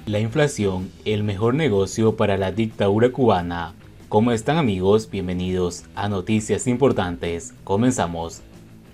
La inflación, el mejor negocio para la dictadura cubana. ¿Cómo están amigos? Bienvenidos a Noticias Importantes. Comenzamos.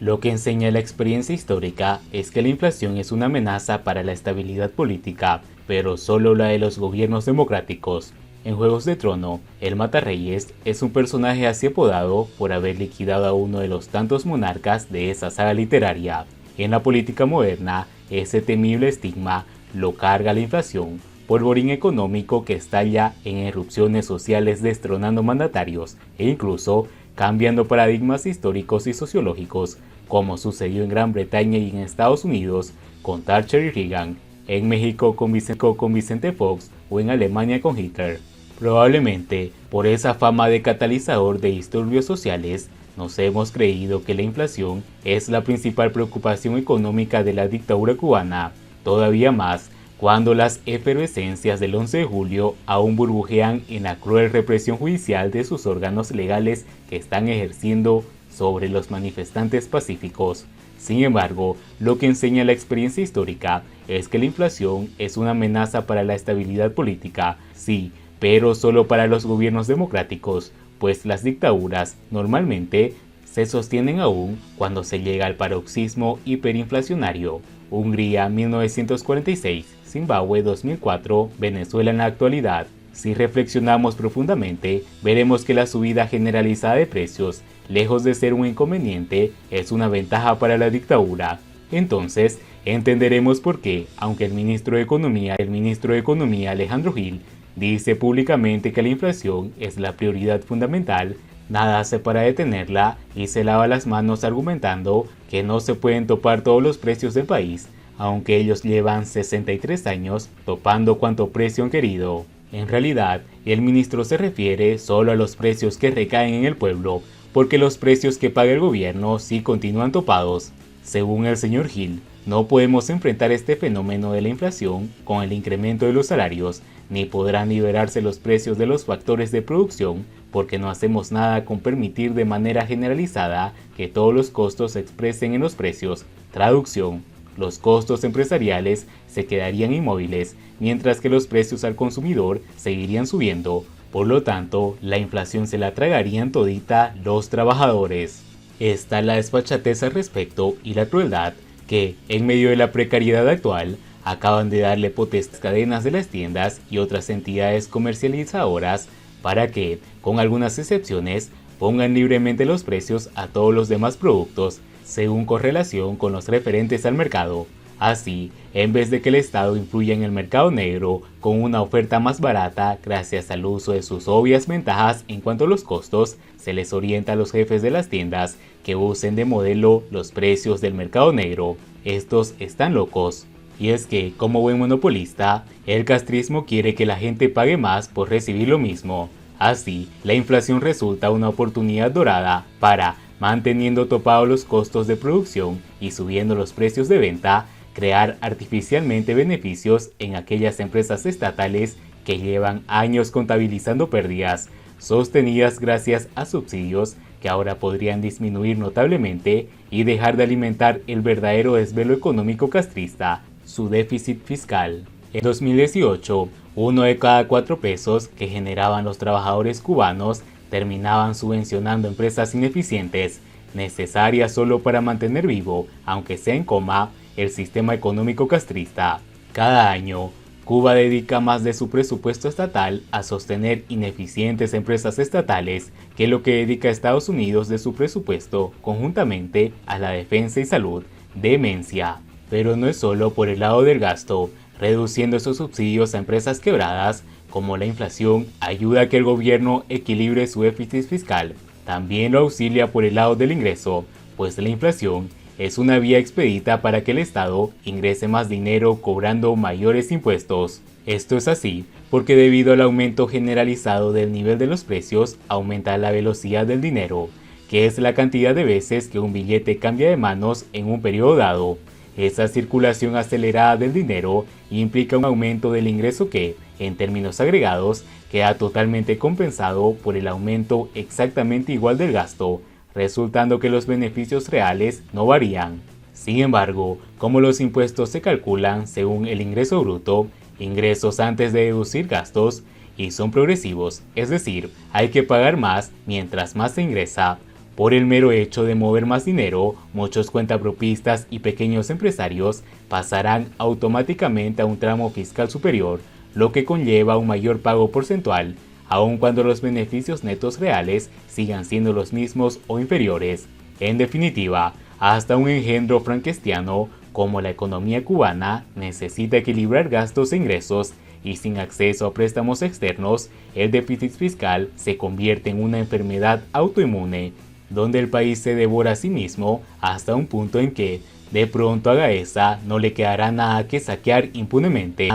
Lo que enseña la experiencia histórica es que la inflación es una amenaza para la estabilidad política, pero solo la de los gobiernos democráticos. En Juegos de Trono, el Matarreyes es un personaje así apodado por haber liquidado a uno de los tantos monarcas de esa saga literaria. En la política moderna, ese temible estigma lo carga la inflación, polvorín económico que estalla en erupciones sociales destronando mandatarios e incluso cambiando paradigmas históricos y sociológicos, como sucedió en Gran Bretaña y en Estados Unidos con Thatcher y Reagan, en México con Vicente Fox o en Alemania con Hitler. Probablemente por esa fama de catalizador de disturbios sociales, nos hemos creído que la inflación es la principal preocupación económica de la dictadura cubana. Todavía más cuando las efervescencias del 11 de julio aún burbujean en la cruel represión judicial de sus órganos legales que están ejerciendo sobre los manifestantes pacíficos. Sin embargo, lo que enseña la experiencia histórica es que la inflación es una amenaza para la estabilidad política, sí, pero solo para los gobiernos democráticos, pues las dictaduras normalmente se sostienen aún cuando se llega al paroxismo hiperinflacionario. Hungría 1946, Zimbabue 2004, Venezuela en la actualidad. Si reflexionamos profundamente, veremos que la subida generalizada de precios, lejos de ser un inconveniente, es una ventaja para la dictadura. Entonces, entenderemos por qué, aunque el ministro de Economía Alejandro Gil dice públicamente que la inflación es la prioridad fundamental, nada hace para detenerla y se lava las manos argumentando que no se pueden topar todos los precios del país, aunque ellos llevan 63 años topando cuanto precio han querido. En realidad, el ministro se refiere solo a los precios que recaen en el pueblo, porque los precios que paga el gobierno sí continúan topados. Según el señor Gil, no podemos enfrentar este fenómeno de la inflación con el incremento de los salarios, ni podrán liberarse los precios de los factores de producción, porque no hacemos nada con permitir de manera generalizada que todos los costos se expresen en los precios. Traducción: los costos empresariales se quedarían inmóviles, mientras que los precios al consumidor seguirían subiendo. Por lo tanto, la inflación se la tragarían todita los trabajadores. Está la desfachatez al respecto y la crueldad que, en medio de la precariedad actual, acaban de darle potentes cadenas de las tiendas y otras entidades comercializadoras para que, con algunas excepciones, pongan libremente los precios a todos los demás productos, según correlación con los referentes al mercado. Así, en vez de que el Estado influya en el mercado negro con una oferta más barata gracias al uso de sus obvias ventajas en cuanto a los costos, se les orienta a los jefes de las tiendas que usen de modelo los precios del mercado negro. Estos están locos. Y es que, como buen monopolista, el castrismo quiere que la gente pague más por recibir lo mismo. Así, la inflación resulta una oportunidad dorada para, manteniendo topados los costos de producción y subiendo los precios de venta, crear artificialmente beneficios en aquellas empresas estatales que llevan años contabilizando pérdidas, sostenidas gracias a subsidios que ahora podrían disminuir notablemente y dejar de alimentar el verdadero desvelo económico castrista, su déficit fiscal. En 2018, 1 de cada 4 pesos que generaban los trabajadores cubanos terminaban subvencionando empresas ineficientes, necesarias solo para mantener vivo, aunque sea en coma, el sistema económico castrista. Cada año, Cuba dedica más de su presupuesto estatal a sostener ineficientes empresas estatales que lo que dedica Estados Unidos de su presupuesto conjuntamente a la defensa y salud. Demencia. Pero no es solo por el lado del gasto, reduciendo esos subsidios a empresas quebradas, como la inflación ayuda a que el gobierno equilibre su déficit fiscal. También lo auxilia por el lado del ingreso, pues la inflación es una vía expedita para que el Estado ingrese más dinero cobrando mayores impuestos. Esto es así porque debido al aumento generalizado del nivel de los precios, aumenta la velocidad del dinero, que es la cantidad de veces que un billete cambia de manos en un periodo dado. Esa circulación acelerada del dinero implica un aumento del ingreso que, en términos agregados, queda totalmente compensado por el aumento exactamente igual del gasto, resultando que los beneficios reales no varían. Sin embargo, como los impuestos se calculan según el ingreso bruto, ingresos antes de deducir gastos y son progresivos, es decir, hay que pagar más mientras más se ingresa. Por el mero hecho de mover más dinero, muchos cuentapropistas y pequeños empresarios pasarán automáticamente a un tramo fiscal superior, lo que conlleva un mayor pago porcentual, aun cuando los beneficios netos reales sigan siendo los mismos o inferiores. En definitiva, hasta un engendro franquestiano como la economía cubana necesita equilibrar gastos e ingresos, y sin acceso a préstamos externos, el déficit fiscal se convierte en una enfermedad autoinmune, donde el país se devora a sí mismo hasta un punto en que, de pronto a Gaesa no le quedará nada que saquear impunemente.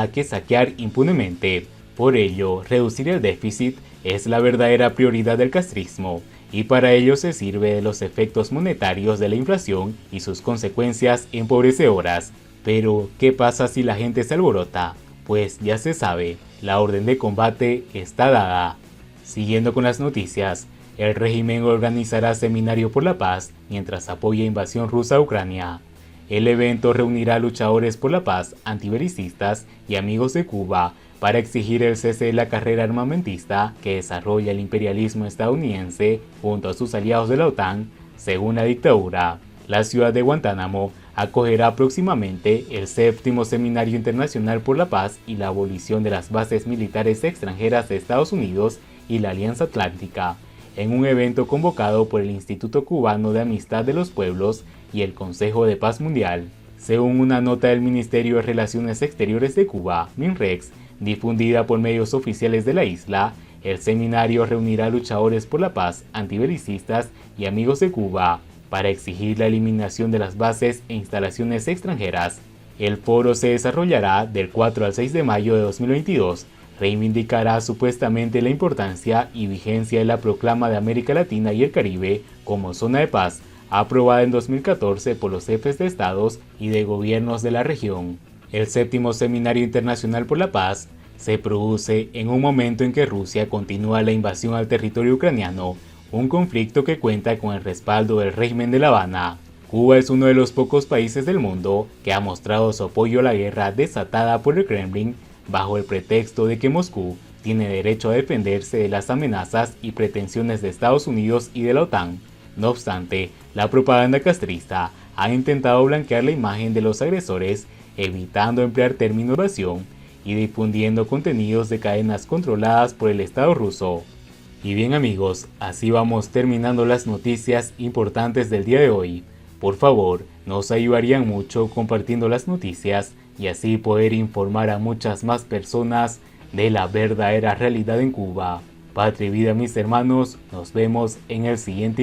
Por ello, reducir el déficit es la verdadera prioridad del castrismo, y para ello se sirve de los efectos monetarios de la inflación y sus consecuencias empobrecedoras. Pero, ¿qué pasa si la gente se alborota? Pues ya se sabe, la orden de combate está dada. Siguiendo con las noticias, el régimen organizará seminario por la paz mientras apoya invasión rusa a Ucrania. El evento reunirá a luchadores por la paz, antibelicistas y amigos de Cuba para exigir el cese de la carrera armamentista que desarrolla el imperialismo estadounidense junto a sus aliados de la OTAN, según la dictadura. La ciudad de Guantánamo acogerá próximamente el 7º Seminario Internacional por la Paz y la abolición de las bases militares extranjeras de Estados Unidos y la Alianza Atlántica, en un evento convocado por el Instituto Cubano de Amistad de los Pueblos y el Consejo de Paz Mundial. Según una nota del Ministerio de Relaciones Exteriores de Cuba, MINREX, difundida por medios oficiales de la isla, el seminario reunirá a luchadores por la paz, antibelicistas y amigos de Cuba para exigir la eliminación de las bases e instalaciones extranjeras. El foro se desarrollará del 4 al 6 de mayo de 2022. Reivindicará supuestamente la importancia y vigencia de la Proclama de América Latina y el Caribe como zona de paz, aprobada en 2014 por los jefes de estados y de gobiernos de la región. El 7º Seminario Internacional por la Paz se produce en un momento en que Rusia continúa la invasión al territorio ucraniano, un conflicto que cuenta con el respaldo del régimen de La Habana. Cuba es uno de los pocos países del mundo que ha mostrado su apoyo a la guerra desatada por el Kremlin, bajo el pretexto de que Moscú tiene derecho a defenderse de las amenazas y pretensiones de Estados Unidos y de la OTAN. No obstante, la propaganda castrista ha intentado blanquear la imagen de los agresores, evitando emplear términos de evasión y difundiendo contenidos de cadenas controladas por el Estado ruso. Y bien amigos, así vamos terminando las noticias importantes del día de hoy. Por favor, nos ayudarían mucho compartiendo las noticias y así poder informar a muchas más personas de la verdadera realidad en Cuba. Patria y vida mis hermanos, nos vemos en el siguiente